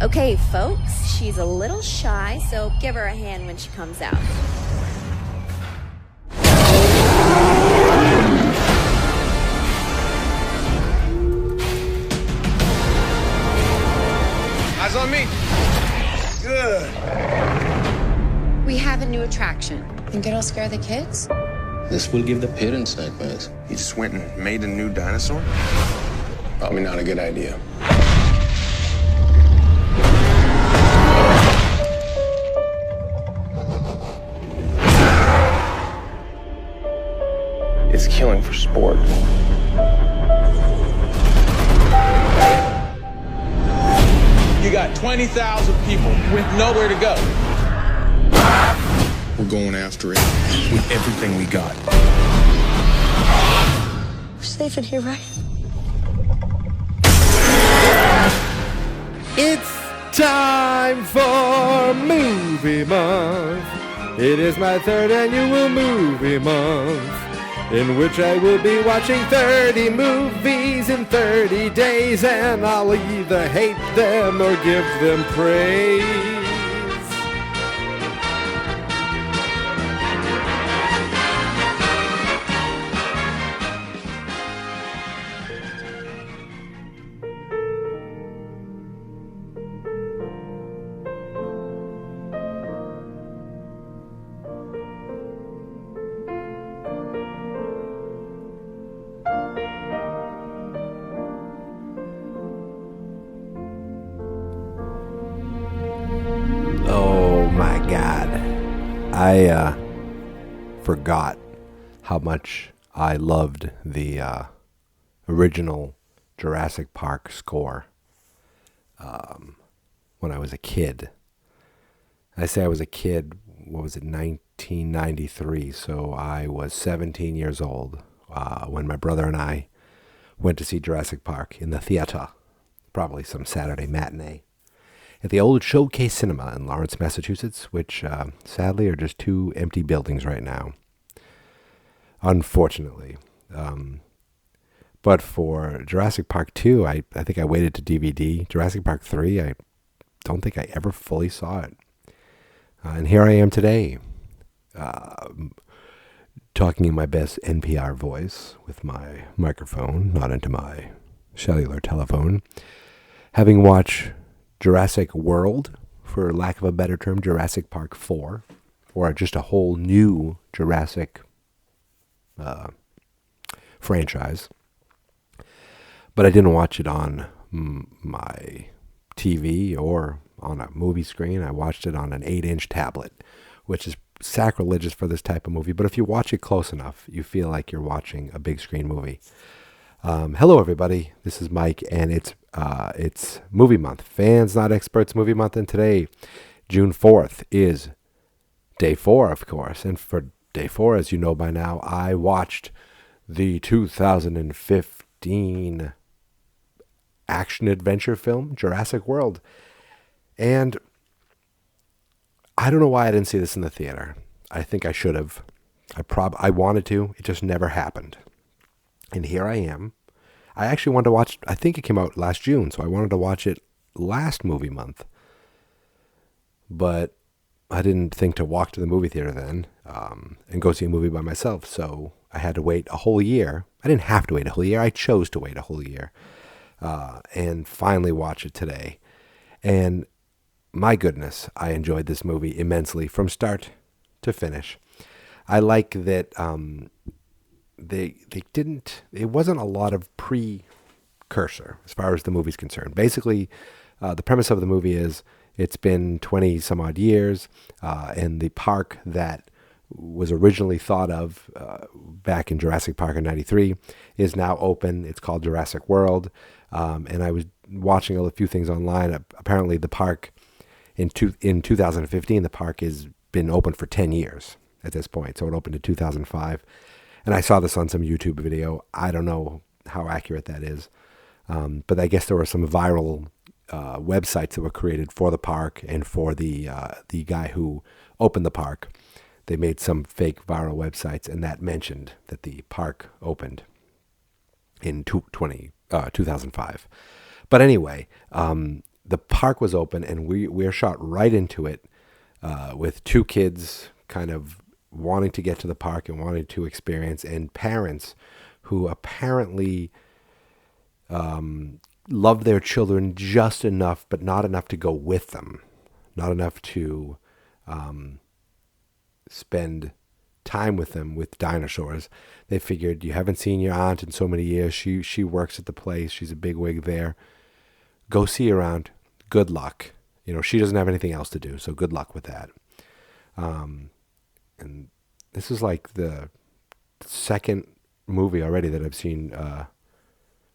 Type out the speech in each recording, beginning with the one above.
Okay, folks, she's a little shy, so give her a hand when she comes out. Eyes on me. Good. We have a new attraction. Think it'll scare the kids? This will give the parents nightmares. You just went and made a new dinosaur? Probably not a good idea. It's killing for sport. You got 20,000 people with nowhere to go. We're going after it with everything we got. We're safe in here, right? It's time for Movie Month. It is my third annual Movie Month, in which I will be watching 30 movies in 30 days, and I'll either hate them or give them praise. Oh my God. I forgot how much I loved the original Jurassic Park score when I was a kid. I say I was a kid, what was it, 1993, so I was 17 years old when my brother and I went to see Jurassic Park in the theater, probably some Saturday matinee, at the old Showcase Cinema in Lawrence, Massachusetts, which sadly are just two empty buildings right now, unfortunately. But for Jurassic Park 2, I think I waited to DVD. Jurassic Park 3, I don't think I ever fully saw it. And here I am today, talking in my best NPR voice with my microphone, not into my cellular telephone, having watched Jurassic World, for lack of a better term, Jurassic Park 4, or just a whole new Jurassic franchise. But I didn't watch it on my TV or on a movie screen. I watched it on an 8-inch tablet, which is sacrilegious for this type of movie. But if you watch it close enough, you feel like you're watching a big screen movie. Hello, everybody. This is Mike, and it's Movie Month. Fans Not Experts Movie Month, and today, June 4th, is day 4, of course. And for day 4, as you know by now, I watched the 2015 action-adventure film, Jurassic World. And I don't know why I didn't see this in the theater. I think I should have. I wanted to. It just never happened. And here I am. I actually wanted to watch, I think it came out last June, so I wanted to watch it last movie month. But I didn't think to walk to the movie theater then and go see a movie by myself, so I had to wait a whole year. I didn't have to wait a whole year. I chose to wait a whole year and finally watch it today. And my goodness, I enjoyed this movie immensely from start to finish. I like that they didn't, it wasn't a lot of precursor as far as the movie's concerned. Basically, the premise of the movie is it's been 20 some odd years, and the park that was originally thought of back in Jurassic Park in 93 is now open. It's called Jurassic World. And I was watching a few things online. Apparently the park in 2015, the park has been open for 10 years at this point. So it opened in 2005. And I saw this on some YouTube video. I don't know how accurate that is. But I guess there were some viral websites that were created for the park and for the guy who opened the park. They made some fake viral websites, and that mentioned that the park opened in 2005. But anyway, the park was open, and we're shot right into it with two kids kind of wanting to get to the park and wanting to experience, and parents who apparently love their children just enough, but not enough to go with them, not enough to spend time with them with dinosaurs. They figured, you haven't seen your aunt in so many years. She works at the place. She's a bigwig there. Go see her around. Good luck. She doesn't have anything else to do, so good luck with that. And this is like the second movie already that I've seen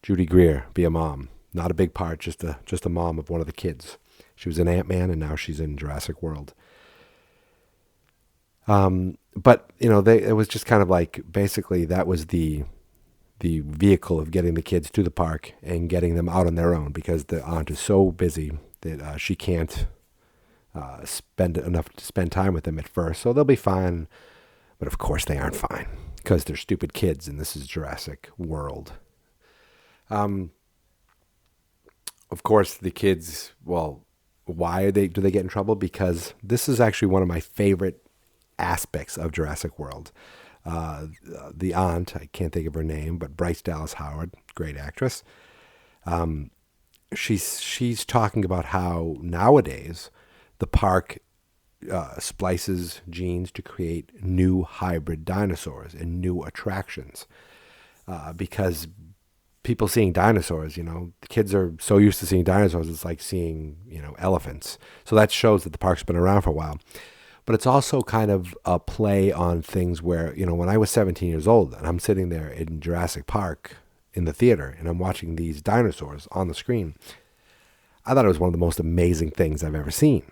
Judy Greer be a mom. Not a big part, just a mom of one of the kids. She was in Ant-Man, and now she's in Jurassic World. But it was just kind of like, basically that was the vehicle of getting the kids to the park and getting them out on their own, because the aunt is so busy that she can't spend enough to spend time with them at first. So they'll be fine, but of course they aren't fine because they're stupid kids, and this is Jurassic World. Of course, the kids. Well, why do they get in trouble? Because this is actually one of my favorite aspects of Jurassic World. The aunt, I can't think of her name, but Bryce Dallas Howard, great actress. She's talking about how nowadays the park splices genes to create new hybrid dinosaurs and new attractions, because people seeing dinosaurs, the kids are so used to seeing dinosaurs, it's like seeing, elephants. So that shows that the park's been around for a while. But it's also kind of a play on things where, when I was 17 years old and I'm sitting there in Jurassic Park in the theater and I'm watching these dinosaurs on the screen, I thought it was one of the most amazing things I've ever seen.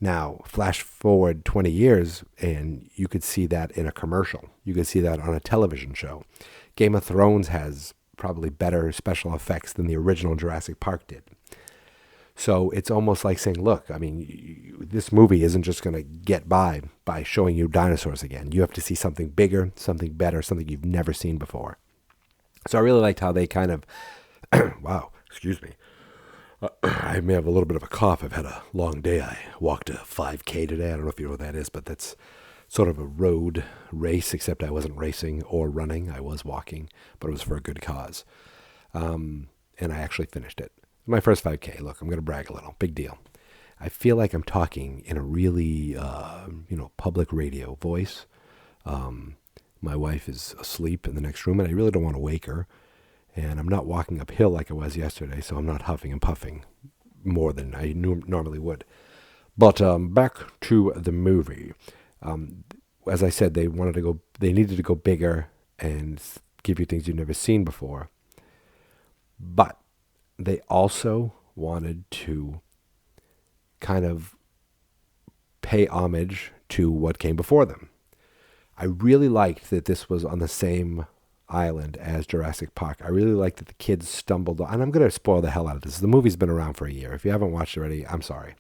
Now, flash forward 20 years and you could see that in a commercial. You could see that on a television show. Game of Thrones has probably better special effects than the original Jurassic Park did. So it's almost like saying, look, this movie isn't just going to get by showing you dinosaurs again. You have to see something bigger, something better, something you've never seen before. So I really liked how they kind of, wow, excuse me. I may have a little bit of a cough. I've had a long day. I walked a 5K today. I don't know if you know what that is, but that's sort of a road race, except I wasn't racing or running. I was walking, but it was for a good cause. And I actually finished it. My first 5K. Look, I'm going to brag a little. Big deal. I feel like I'm talking in a really, public radio voice. My wife is asleep in the next room, and I really don't want to wake her. And I'm not walking uphill like I was yesterday, so I'm not huffing and puffing more than I normally would. But back to the movie. As I said, they needed to go bigger and give you things you've never seen before. But they also wanted to kind of pay homage to what came before them. I really liked that this was on the same island as Jurassic Park. I really liked that the kids stumbled on, and I'm going to spoil the hell out of this. The movie's been around for a year. If you haven't watched it already, I'm sorry.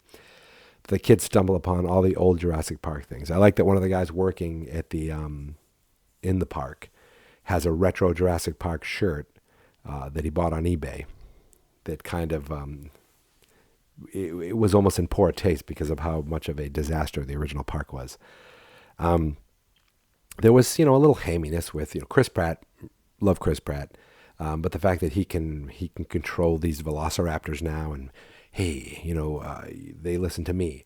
The kids stumble upon all the old Jurassic Park things. I like that one of the guys working at the in the park has a retro Jurassic Park shirt that he bought on eBay. That kind of, it was almost in poor taste because of how much of a disaster the original park was. There was, a little haminess with, Chris Pratt, love Chris Pratt, but the fact that he can control these velociraptors now, and hey, they listen to me.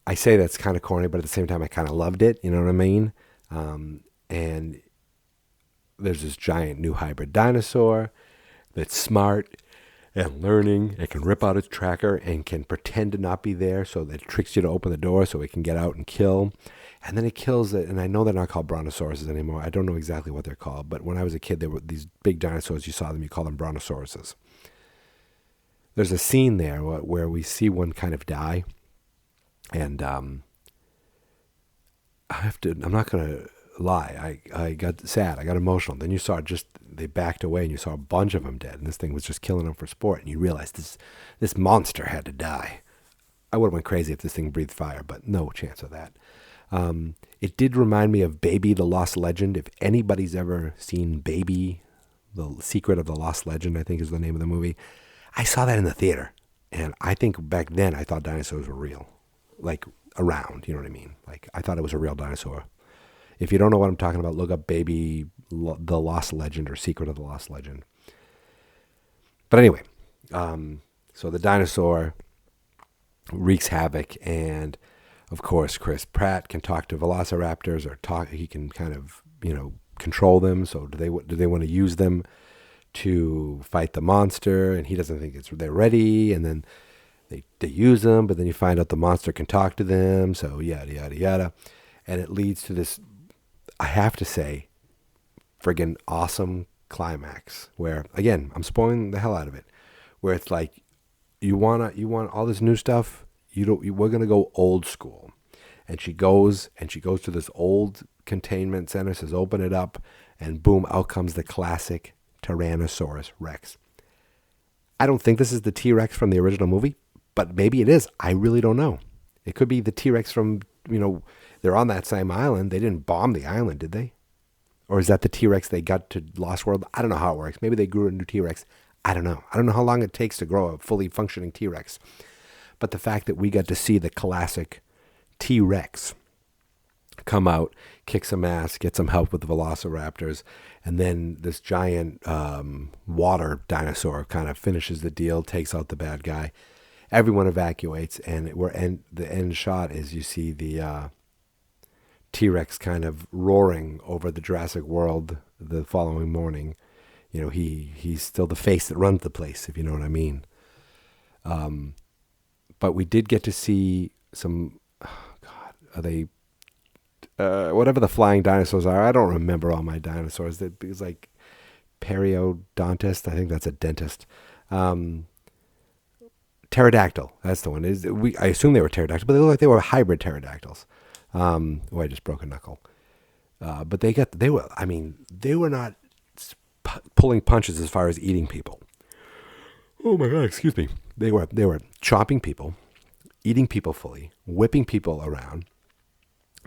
I say that's kind of corny, but at the same time, I kind of loved it. You know what I mean? And there's this giant new hybrid dinosaur that's smart and learning. It can rip out its tracker and can pretend to not be there, so that it tricks you to open the door so it can get out and kill. And then it kills it. And I know they're not called brontosauruses anymore. I don't know exactly what they're called, but when I was a kid, there were these big dinosaurs. You saw them, you call them brontosauruses. There's a scene there where we see one kind of die, and I'm not going to lie. I got sad. I got emotional. Then you saw they backed away, and you saw a bunch of them dead, and this thing was just killing them for sport. And you realized this monster had to die. I would have went crazy if this thing breathed fire, but no chance of that. It did remind me of Baby, the Lost Legend. If anybody's ever seen Baby, the Secret of the Lost Legend, I think is the name of the movie. I saw that in the theater. And I think back then I thought dinosaurs were real, like around, you know what I mean? Like I thought it was a real dinosaur. If you don't know what I'm talking about, look up the Lost Legend or Secret of the Lost Legend. But anyway, so the dinosaur wreaks havoc, and of course Chris Pratt can talk to velociraptors, he can kind of, control them. So do they want to use them to fight the monster? And he doesn't think they're ready, and then they use them, but then you find out the monster can talk to them, so yada yada yada. And it leads to this, I have to say, friggin' awesome climax where, again, I'm spoiling the hell out of it, where it's like you want all this new stuff, we're gonna go old school. And she goes to this old containment center, says open it up, and boom, out comes the classic Tyrannosaurus Rex. I don't think this is the T-Rex from the original movie, but maybe it is. I really don't know. It could be the T-Rex from, they're on that same island. They didn't bomb the island, did they? Or is that the T-Rex they got to Lost World? I don't know how it works. Maybe they grew a new T-Rex. I don't know. I don't know how long it takes to grow a fully functioning T-Rex. But the fact that we got to see the classic T-Rex come out, kick some ass, get some help with the velociraptors, and then this giant water dinosaur kind of finishes the deal, takes out the bad guy. Everyone evacuates, and the end shot is you see the T-Rex kind of roaring over the Jurassic World the following morning. He's still the face that runs the place, if you know what I mean. But we did get to see some, are they, whatever the flying dinosaurs are. I don't remember all my dinosaurs. It was like periodontist. I think that's a dentist. Pterodactyl. That's the one. I assume they were pterodactyl, but they look like they were hybrid pterodactyls. I just broke a knuckle. But they were not pulling punches as far as eating people. Oh my God, excuse me. They were chopping people, eating people fully, whipping people around.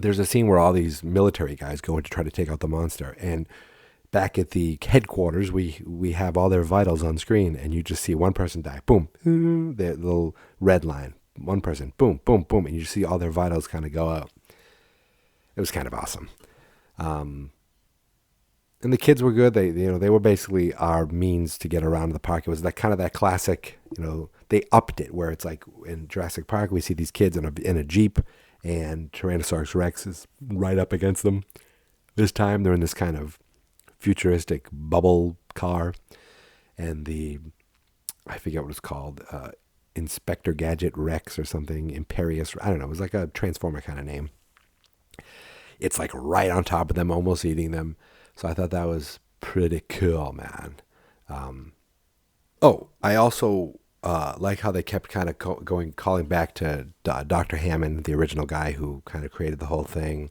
There's a scene where all these military guys go in to try to take out the monster, and back at the headquarters, we have all their vitals on screen, and you just see one person die. Boom, the little red line. One person, boom, boom, boom, and you see all their vitals kind of go out. It was kind of awesome. And the kids were good. They were basically our means to get around the park. It was that classic, they upped it where it's like in Jurassic Park, we see these kids in a Jeep, and Tyrannosaurus Rex is right up against them. This time they're in this kind of futuristic bubble car, and I forget what it's called, Inspector Gadget Rex or something, Imperious, I don't know, it was like a Transformer kind of name. It's like right on top of them, almost eating them. So I thought that was pretty cool, man. I also like how they kept kind of calling back to Dr. Hammond, the original guy who kind of created the whole thing.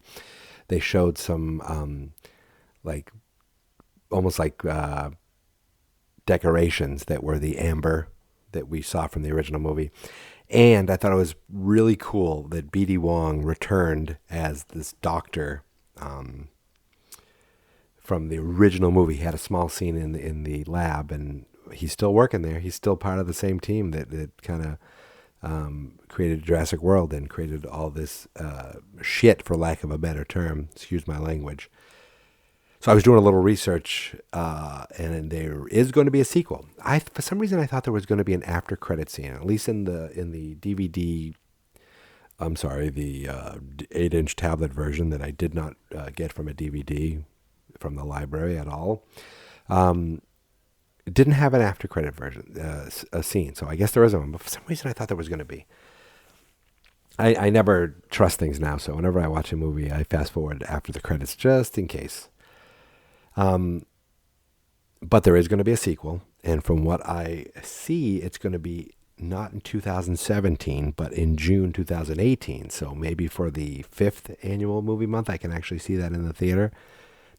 They showed some almost like decorations that were the amber that we saw from the original movie. And I thought it was really cool that B.D. Wong returned as this doctor from the original movie. He had a small scene in the lab, and he's still working there. He's still part of the same team that kind of created Jurassic World and created all this shit, for lack of a better term. Excuse my language. So I was doing a little research, and there is going to be a sequel. For some reason, I thought there was going to be an after credit scene, at least in the DVD. I'm sorry, the 8-inch tablet version that I did not get from a DVD from the library at all. It didn't have an after credit version, a scene. So I guess there isn't one, but for some reason I thought there was going to be. I never trust things now, so whenever I watch a movie, I fast forward after the credits just in case. But there is going to be a sequel, and from what I see, it's going to be not in 2017, but in June 2018. So maybe for the 5th annual movie month, I can actually see that in the theater.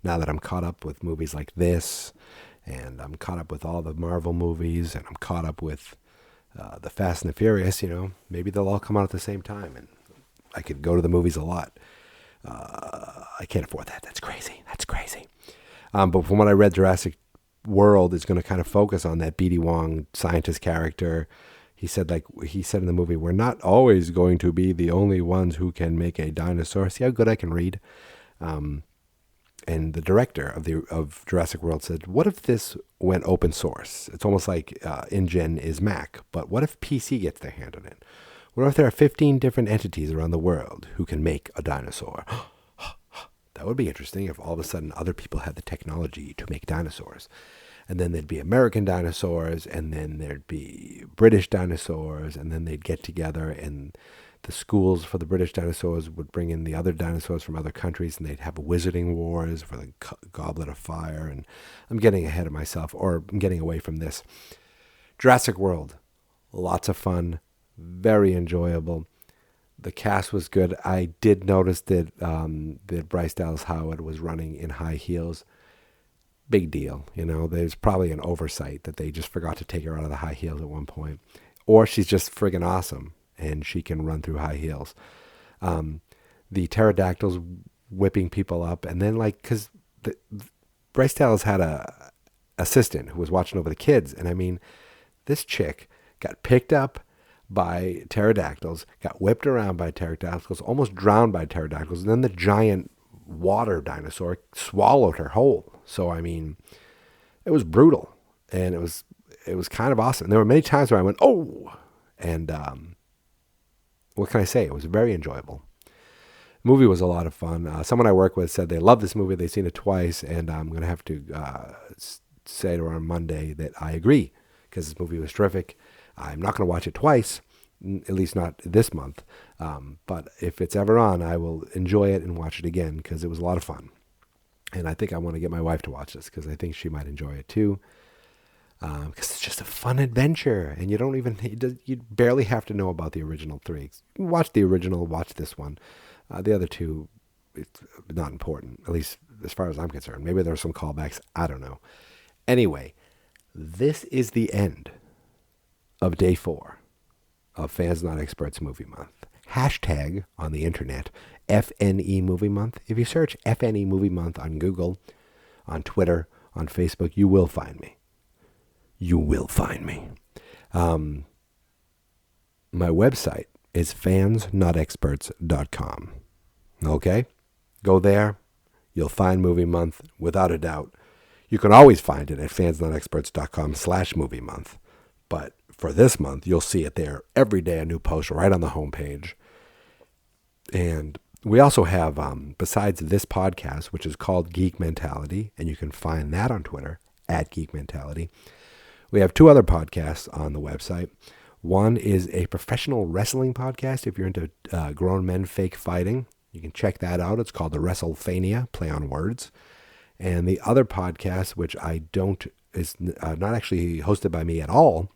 Now that I'm caught up with movies like this, and I'm caught up with all the Marvel movies, and I'm caught up with the Fast and the Furious, maybe they'll all come out at the same time, and I could go to the movies a lot. I can't afford that. That's crazy. But from what I read, Jurassic World is going to kind of focus on that B.D. Wong scientist character. He said in the movie, we're not always going to be the only ones who can make a dinosaur. See how good I can read? And the director of Jurassic World said, what if this went open source? It's almost like InGen is Mac, but what if PC gets their hand on it? What if there are 15 different entities around the world who can make a dinosaur? That would be interesting if all of a sudden other people had the technology to make dinosaurs. And then there'd be American dinosaurs, and then there'd be British dinosaurs, and then they'd get together, and the schools for the British dinosaurs would bring in the other dinosaurs from other countries, and they'd have wizarding wars for the Goblet of Fire. And I'm getting ahead of myself, or I'm getting away from this. Jurassic World, lots of fun, very enjoyable. The cast was good. I did notice that Bryce Dallas Howard was running in high heels. Big deal, there's probably an oversight that they just forgot to take her out of the high heels at one point. Or she's just friggin' awesome and she can run through high heels. The pterodactyls whipping people up, and then because Bryce Dallas had a assistant who was watching over the kids, and I mean, this chick got picked up by pterodactyls, got whipped around by pterodactyls, almost drowned by pterodactyls, and then the giant water dinosaur swallowed her whole. So I mean, it was brutal, and it was kind of awesome. And there were many times where I went, oh, and what can I say? It was very enjoyable. The movie was a lot of fun. Someone I work with said they love this movie. They've seen it twice, and I'm going to have to say to her on Monday that I agree, because this movie was terrific. I'm not going to watch it twice, at least not this month. But if it's ever on, I will enjoy it and watch it again, because it was a lot of fun. And I think I want to get my wife to watch this, because I think she might enjoy it too. Because it's just a fun adventure, and you barely have to know about the original three. You can watch the original, watch this one. The other two, it's not important, at least as far as I'm concerned. Maybe there are some callbacks. I don't know. Anyway, this is the end of day 4 of Fans Not Experts Movie Month. Hashtag on the internet, FNE Movie Month. If you search FNE Movie Month on Google, on Twitter, on Facebook, you will find me. You will find me. My website is fansnotexperts.com. Okay? Go there. You'll find Movie Month without a doubt. You can always find it at fansnotexperts.com/movie month. But for this month, you'll see it there every day, a new post right on the homepage. And we also have, besides this podcast, which is called Geek Mentality, and you can find that on Twitter, at Geek Mentality, we have 2 other podcasts on the website. One is a professional wrestling podcast. If you're into grown men fake fighting, you can check that out. It's called the WrestleFania, play on words. And the other podcast, which is not actually hosted by me at all,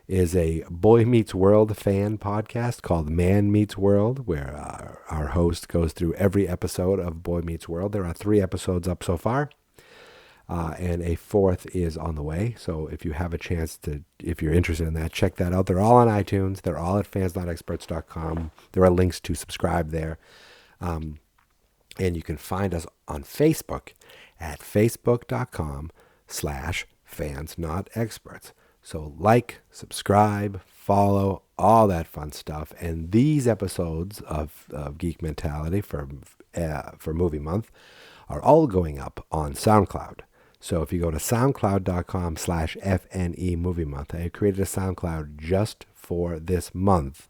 is a Boy Meets World fan podcast called Man Meets World, where our host goes through every episode of Boy Meets World. There are 3 episodes up so far, and a 4th is on the way. So if you have a chance if you're interested in that, check that out. They're all on iTunes. They're all at fansnotexperts.com. There are links to subscribe there. And you can find us on Facebook at facebook.com/fansnotexperts. So like, subscribe, follow, all that fun stuff. And these episodes of Geek Mentality for Movie Month are all going up on SoundCloud. So if you go to soundcloud.com/FNE Movie Month, I created a SoundCloud just for this month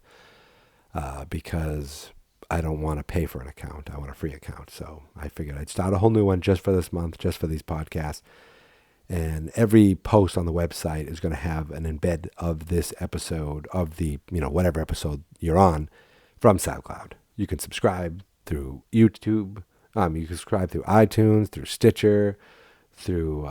because I don't want to pay for an account. I want a free account. So I figured I'd start a whole new one just for this month, just for these podcasts. And every post on the website is going to have an embed of this episode, of the, whatever episode you're on, from SoundCloud. You can subscribe through YouTube. You can subscribe through iTunes, through Stitcher, through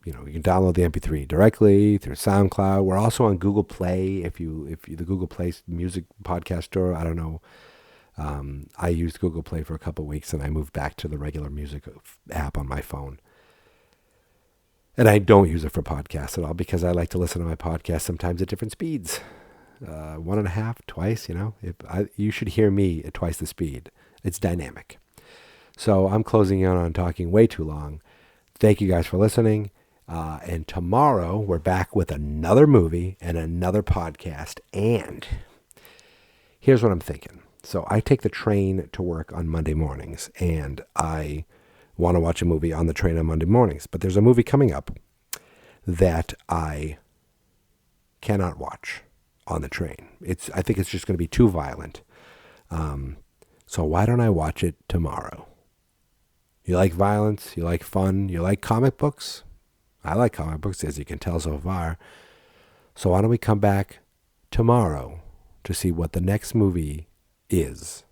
you can download the MP3 directly through SoundCloud. We're also on Google Play. If you the Google Play music podcast store, I don't know. I used Google Play for a couple of weeks, and I moved back to the regular music app on my phone. And I don't use it for podcasts at all because I like to listen to my podcast sometimes at different speeds. 1.5, twice, you should hear me at twice the speed. It's dynamic. So I'm closing in on talking way too long. Thank you guys for listening. And tomorrow we're back with another movie and another podcast. And here's what I'm thinking. So I take the train to work on Monday mornings, and I want to watch a movie on the train on Monday mornings. But there's a movie coming up that I cannot watch on the train. I think it's just going to be too violent. So why don't I watch it tomorrow? You like violence? You like fun? You like comic books? I like comic books, as you can tell so far. So why don't we come back tomorrow to see what the next movie is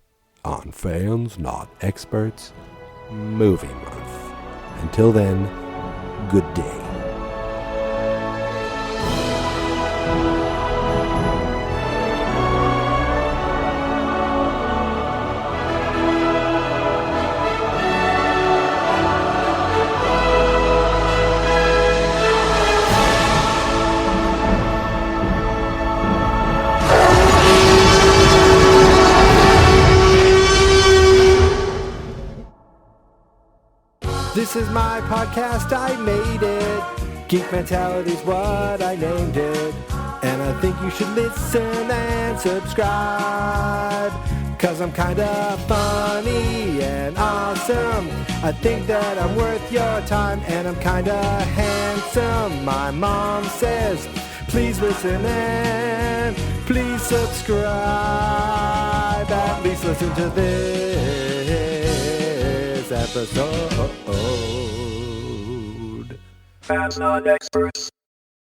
on Fans Not Experts Movie Month. Until then, good day. This is my podcast, I made it. Geek Mentality's what I named it. And I think you should listen and subscribe, 'cause I'm kinda funny and awesome. I think that I'm worth your time, and I'm kinda handsome. My mom says, please listen and please subscribe. At least listen to this episode. Fans Not Experts.